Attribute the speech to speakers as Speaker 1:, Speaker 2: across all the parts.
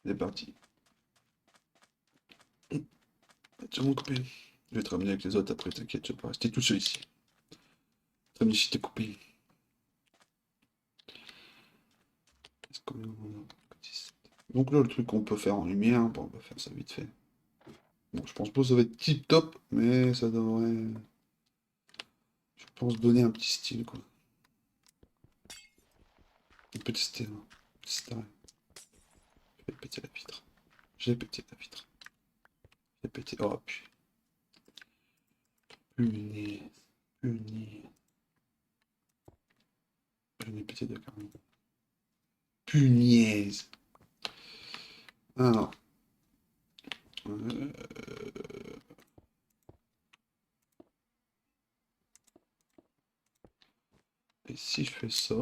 Speaker 1: C'est parti. Tiens mon copain. Je vais te ramener avec les autres après, t'inquiète, je vais pas rester tout seul ici. Ramener chez tes copains. Donc là, le truc qu'on peut faire en lumière, bon, on va faire ça vite fait. Bon, je pense pas que ça va être tip top, mais ça devrait, je pense, donner un petit style, quoi. Un petit style, hein. Petit style. Je vais péter la vitre. J'ai pété la vitre. J'ai pété. Oh, punaise. Punaise. J'en ai pété deux carrément. Punaise. Alors. euh, Et si je fais ça.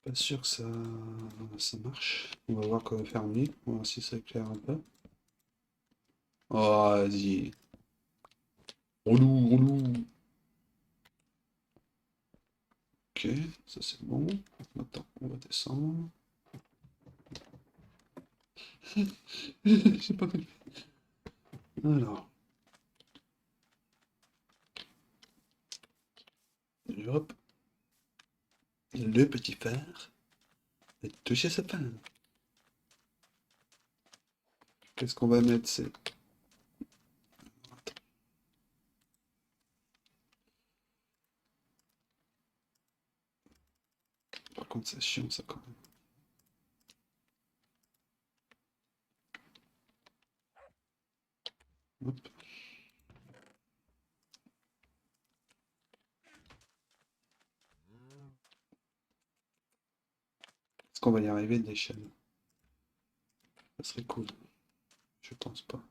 Speaker 1: Pas sûr que ça marche. On va voir comment faire mieux. On va voir si ça éclaire un peu. Oh, vas-y. Relou, relou. Ok, ça c'est bon. Attends, on va descendre. J'ai pas compris. Alors, hop. Le petit phare est touché sa fin. Qu'est-ce qu'on va mettre? C'est. Par contre, c'est chiant ça quand même. Hop. Est-ce qu'on va y arriver de l'échelle? Ça serait cool. Je pense pas.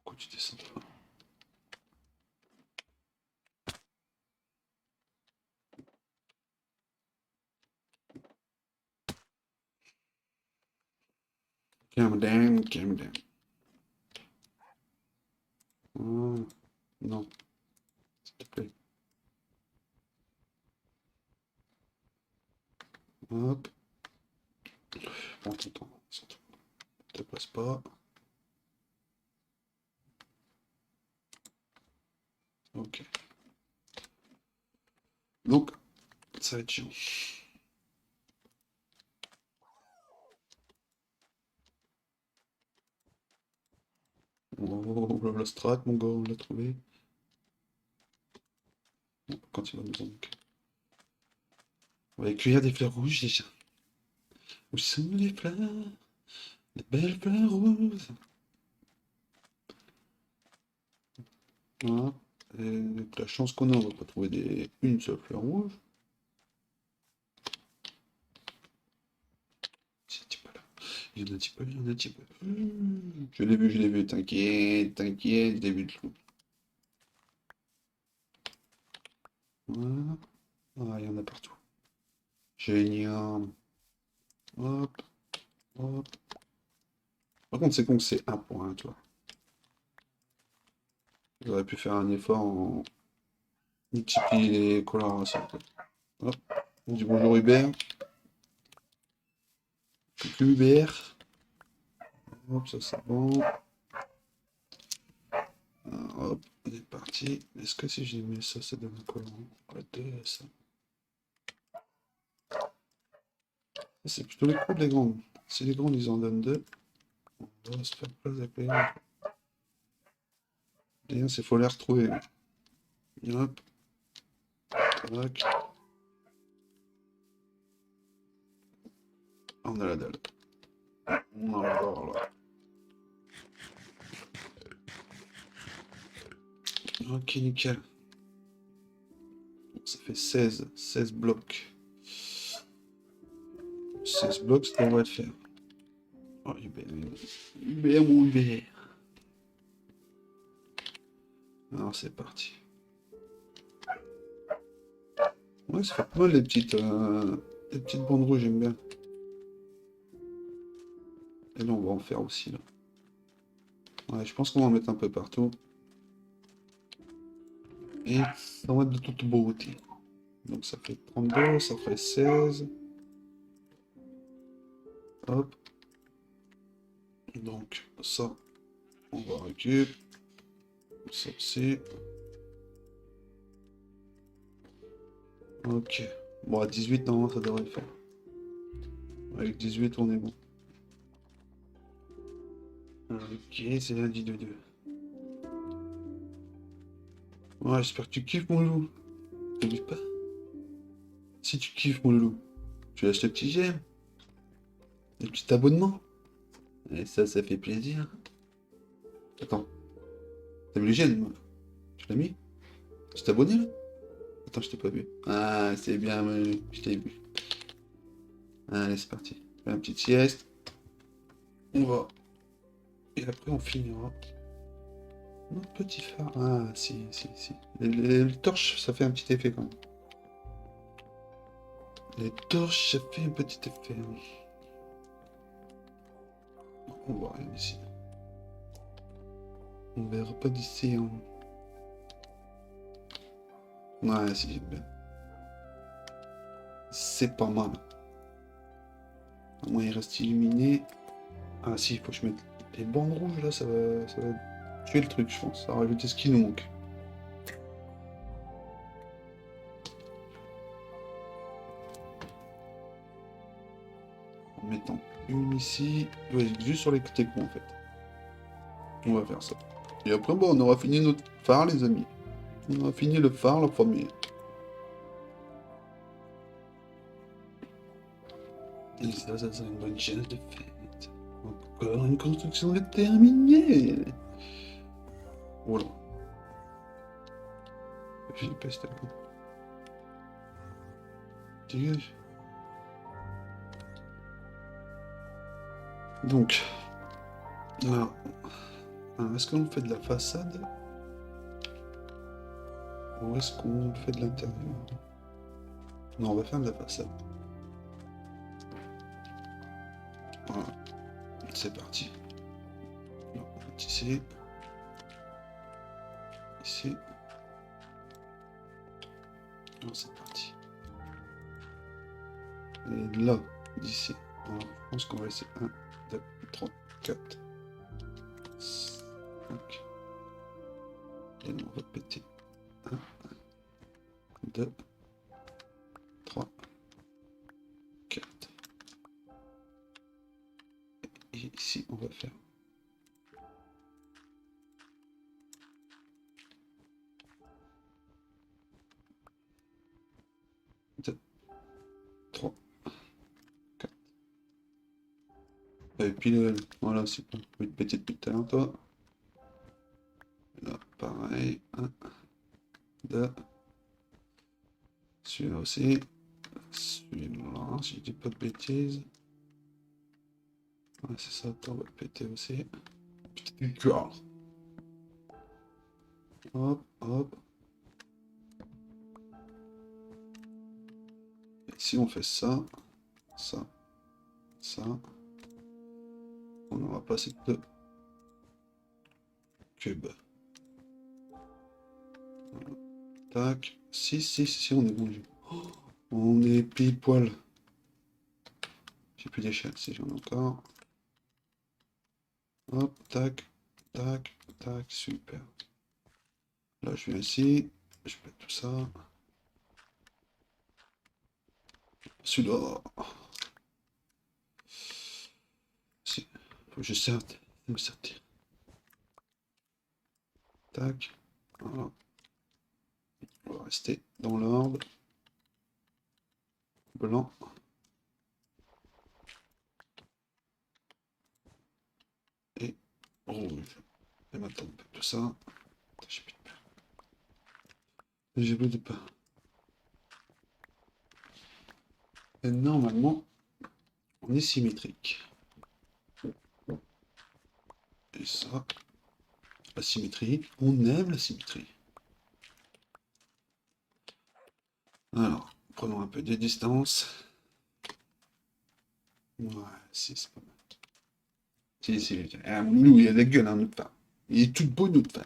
Speaker 1: Pourquoi tu descends pas? Calm down, calm down. Oh, non, s'il te plaît. Hop. Prends ton temps, surtout. Ne te presse pas. Ok. Donc, ça va être chiant. Oh, la strat, mon gars, on l'a trouvé. Bon, quand il va nous en manquer. On va cueillir des fleurs rouges déjà. Où sont les fleurs? Les belles fleurs roses. Voilà. Et avec la chance qu'on a, on va pas trouver une seule fleur rouge. C'est un petit peu là. Il y en a un petit peu, il y en a un petit peu. Je l'ai vu, t'inquiète, t'inquiète, je l'ai vu le trou. Voilà. Ah, il y en a partout. Génial. Hop, hop. Par contre, c'est con que c'est un point, toi. J'aurais pu faire un effort en multiplier les colorations. Hop. On dit bonjour Hubert. Coucou Hubert. Hop, ça c'est bon. Alors, hop, on est parti. Est-ce que si j'ai mis ça, ça donne un colorant? Ouais, deux, ça. C'est plutôt les gros les grandes. Si les grandes, ils en donnent deux, on va se faire place avec les grandes. D'ailleurs, il faut les retrouver. Hop, tac. On a la dalle. On en va voir là. Ok, nickel. Ça fait 16 blocs. 16 blocs, ça devrait le faire. Oh, Hubert, Hubert, mon Hubert. Alors, c'est parti. Ouais, ça fait pas mal les petites bandes rouges, j'aime bien. Et là, on va en faire aussi, là. Ouais, je pense qu'on va en mettre un peu partout. Et ça va être de toute beauté. Donc ça fait 32, ça fait 16. Hop. Donc ça, on va récupérer. Ça aussi. Ok. Bon, à 18, normalement, ça devrait le faire. Avec 18, on est bon. Ok, c'est lundi de 2. Ouais, j'espère que tu kiffes, mon loup. T'oublies pas. Si tu kiffes, mon loup, tu lâches le petit j'aime, le petit abonnement. Et ça fait plaisir. Attends, t'as vu le j'aime, moi? Tu l'as mis? Tu t'es abonné, là? Attends, je t'ai pas vu. Ah, c'est bien, mon loup, je t'ai vu. Allez, c'est parti. Fais une petite sieste. On va. Et après, on finira. Notre petit phare. Ah, si, si, si. Les torches, ça fait un petit effet quand même. Les torches, ça fait un petit effet. On voit rien ici. On verra pas d'ici. Hein. Ouais, si, j'aime bien. C'est pas mal. Au moins, il reste illuminé. Ah, si, il faut que je mette les bandes rouges là, ça va tuer le truc, je pense. Ça va rajouter ce qui nous manque. En mettant une ici. Ouais, juste sur les côtés cons en fait. On va faire ça. Et après, bon, on aura fini notre phare, les amis. On aura fini le phare, le premier. Et ça serait une bonne chance de fête. Encore une construction de terminée. Voilà. J'ai peste à coup. Dégage. Donc, là, est-ce qu'on fait de la façade ou est-ce qu'on fait de l'intérieur? Non, on va faire de la façade. Voilà, c'est parti. Donc, on va tisser. Ici. Alors, c'est parti. Et là, d'ici. Alors, je pense qu'on va laisser 1, 2, 3, 4, 5. Et on va péter 1, 2, 3, 4. Et ici, on va faire 2, 3, 4. Et puis, voilà, c'est bon. Je vais te péter depuis tout à l'heure, toi. Là, pareil. 1, 2. Celui-là aussi. Celui-là, si je dis pas de bêtises. Ouais, c'est ça, on va le péter aussi. Putain, cœur. Hop, hop. Et si on fait ça, ça, ça, on aura pas assez de cubes. Voilà. Tac. Si, on est bon. Oh, on est pile poil. J'ai plus d'échelle, si j'en ai encore. Hop, tac, tac, tac, super. Là, je viens ici, je pète tout ça. Celui-là. Si, faut que je sorte, me sortir. Tac, voilà. On va rester dans l'ordre. Blanc. Et rouge. Et maintenant, on pète tout ça. J'ai plus de pain. J'ai plus de pain. Et normalement, on est symétrique. Et ça, la symétrie, on aime la symétrie. Alors, Prenons un peu de distance. Ouais, si, c'est pas mal. Si, si. Ah, mon loulou, il a de la gueule, hein, notre femme. Il est tout beau, notre femme.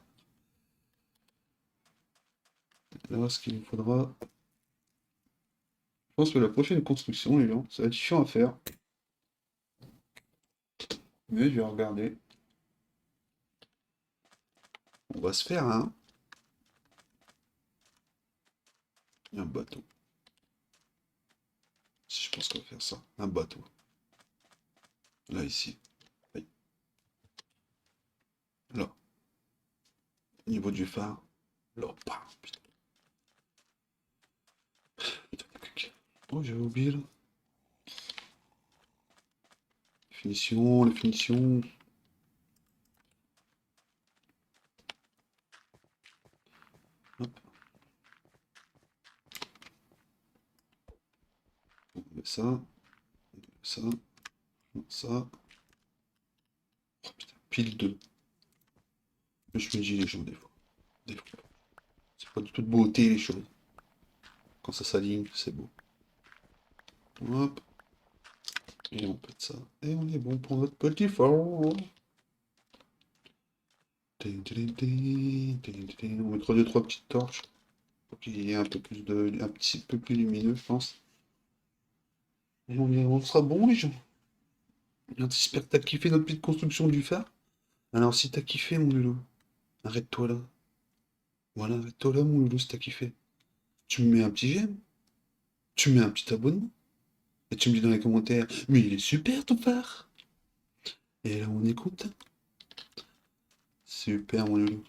Speaker 1: Alors, ce qu'il nous faudra. Je pense que la prochaine construction, les gens, ça va être chiant à faire. Mais je vais regarder. On va se faire un bateau. Si je pense qu'on va faire ça. Un bateau. Là, ici. Oui. Là. Au niveau du phare. Là. Bam, putain. Putain, oh, j'avais oublié là. Finition, la finition. Hop. On met ça. Ça. Ça. Oh, putain. Pile 2. Je me dis les gens des fois. Des fois. C'est pas du tout de beauté les choses. Quand ça s'aligne, c'est beau. Hop. Et on pète ça. Et on est bon pour notre petit fort. On mettra deux, trois petites torches. Pour qu'il y ait un peu plus un petit peu plus lumineux, je pense. Et on sera bon, les gens. J'espère que t'as kiffé notre petite construction du phare. Alors, si t'as kiffé, mon loulou, arrête-toi là. Voilà, arrête-toi là, mon loulou, si t'as kiffé. Tu me mets un petit j'aime. Tu me mets un petit abonnement. Et tu me dis dans les commentaires, mais il est super ton phare. Et là, on est content. Super, mon loulou.